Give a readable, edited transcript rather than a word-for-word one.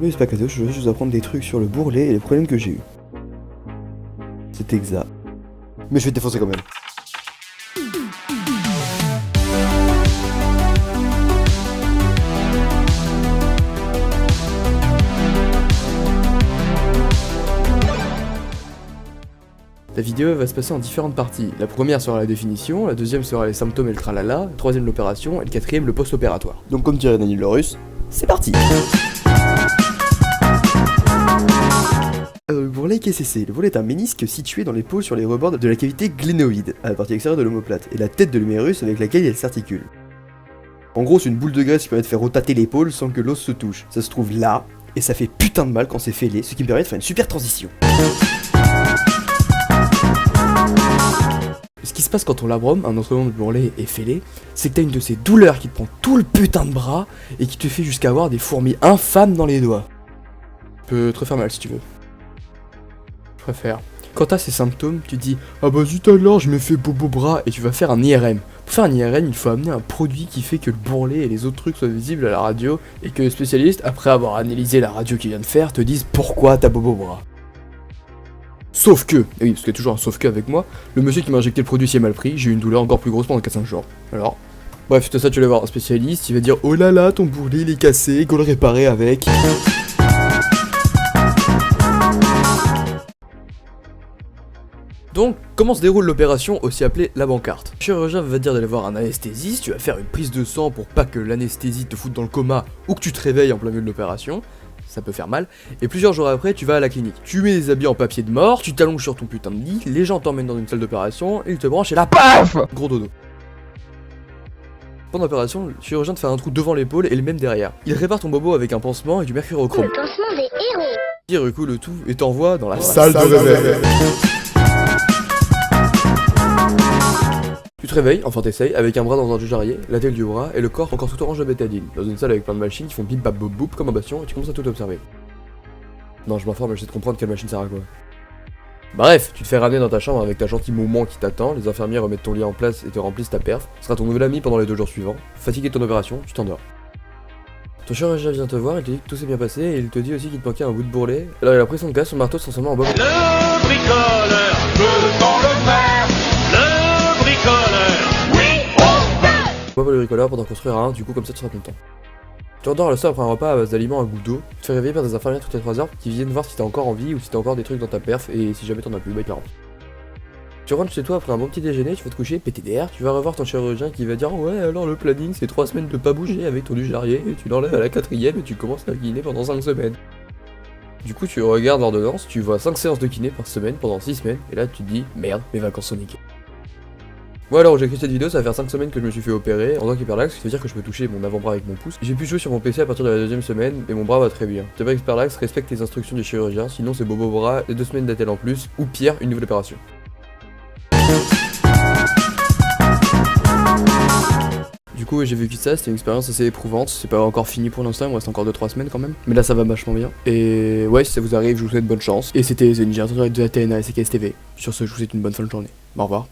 Mais c'est pas cadeau, je vais juste vous apprendre des trucs sur le bourrelet et les problèmes que j'ai eu. C'est exact. Mais je vais te défoncer quand même. La vidéo va se passer en différentes parties. La première sera la définition, la deuxième sera les symptômes et le tralala, la troisième l'opération et le quatrième le post-opératoire. Donc comme dirait Daniel Laurus, c'est parti. Le bourrelet qu'est-ce que c'est ? Le bourrelet est un ménisque situé dans l'épaule sur les rebords de la cavité glénoïde, à la partie extérieure de l'omoplate, et la tête de l'humérus avec laquelle elle s'articule. En gros, c'est une boule de graisse qui permet de faire rotater l'épaule sans que l'os se touche. Ça se trouve là, et ça fait putain de mal quand c'est fêlé, ce qui me permet de faire une super transition. Ce qui se passe quand ton labrum, un autre nom de bourrelet, est fêlé, c'est que t'as une de ces douleurs qui te prend tout le putain de bras et qui te fait jusqu'à avoir des fourmis infâmes dans les doigts. Peut te faire mal si tu veux. Je préfère. Quand t'as ces symptômes, tu te dis « Ah bah zut alors, je me fais bobo bras » et tu vas faire un IRM. Pour faire un IRM, il faut amener un produit qui fait que le bourrelet et les autres trucs soient visibles à la radio et que les spécialistes, après avoir analysé la radio qu'il vient de faire, te disent pourquoi t'as bobo bras. Sauf que, et oui, parce qu'il y a toujours un sauf que avec moi, le monsieur qui m'a injecté le produit s'y est mal pris, j'ai eu une douleur encore plus grosse pendant 4-5 jours. Alors, bref, tout ça tu vas voir un spécialiste, il va dire oh là là, ton bourrelet il est cassé, go le réparer avec. Donc, comment se déroule l'opération, aussi appelée la bancarte ? Le chirurgien va dire d'aller voir un anesthésiste, tu vas faire une prise de sang pour pas que l'anesthésie te foute dans le coma ou que tu te réveilles en plein milieu de l'opération. Ça peut faire mal, et plusieurs jours après, tu vas à la clinique. Tu mets des habits en papier de mort, tu t'allonges sur ton putain de lit, les gens t'emmènent dans une salle d'opération, et ils te branchent et là, PAF ! Gros dodo. Pendant l'opération, le chirurgien te fait un trou devant l'épaule et le même derrière. Il répare ton bobo avec un pansement et du mercurochrome. Le pansement des héros. Il recoule le tout et t'envoie dans la salle de réveil. Tu te réveilles, enfin t'essayes, avec un bras dans un jarrier, la tête du bras et le corps encore tout orange de bétadine, dans une salle avec plein de machines qui font bip bap bop boop comme un bastion et tu commences à tout observer. Non, je m'informe, j'essaie de comprendre quelle machine sert à quoi. Bref, tu te fais ramener dans ta chambre avec ta gentille maman qui t'attend, les infirmières remettent ton lit en place et te remplissent ta perf, ce sera ton nouvel ami pendant les 2 jours suivants. Fatigué de ton opération, tu t'endors. Ton chirurgien vient te voir, il te dit que tout s'est bien passé et il te dit aussi qu'il te manquait un bout de bourrelet. Alors il a pris son gaz, son marteau, se transformant en bob. Le bricoleur peut dans le faire. Le bricoleur, oui, on peut. Bob le bricoleur pour t'en construire un, du coup comme ça tu seras content. Tu endors le soir après un repas à base d'aliments à goût d'eau, tu te fais réveiller par des infirmières toutes les 3 heures qui viennent voir si t'es encore en vie ou si t'as encore des trucs dans ta perf et si jamais t'en as plus, bah ils rentrent. Tu rentres chez toi après un bon petit déjeuner, tu vas te coucher, PTDR, tu vas revoir ton chirurgien qui va dire ouais alors le planning c'est 3 semaines de pas bouger avec ton du jarrier et tu l'enlèves à la 4ème et tu commences la kiné pendant 5 semaines. Du coup tu regardes l'ordonnance, tu vois 5 séances de kiné par semaine pendant 6 semaines et là tu te dis merde mes vacances sont niquées. Moi alors j'ai écrit cette vidéo, ça va faire 5 semaines que je me suis fait opérer en tant qu'hyperlaxe, ce qui veut dire que je peux toucher mon avant-bras avec mon pouce. J'ai pu jouer sur mon PC à partir de la 2ème semaine et mon bras va très bien. T'es pas hyperlaxe, respecte les instructions du chirurgien, sinon c'est bobo bras, et 2 semaines d'attelle en plus, ou pire, une nouvelle opération. Du coup j'ai vécu ça, c'était une expérience assez éprouvante, c'est pas encore fini pour l'instant, il me reste encore 2-3 semaines quand même. Mais là ça va vachement bien. Et ouais, si ça vous arrive, je vous souhaite bonne chance. Et c'était Zenji, de Athéna et CKSTV. Sur ce, je vous souhaite une bonne fin de journée. Au revoir.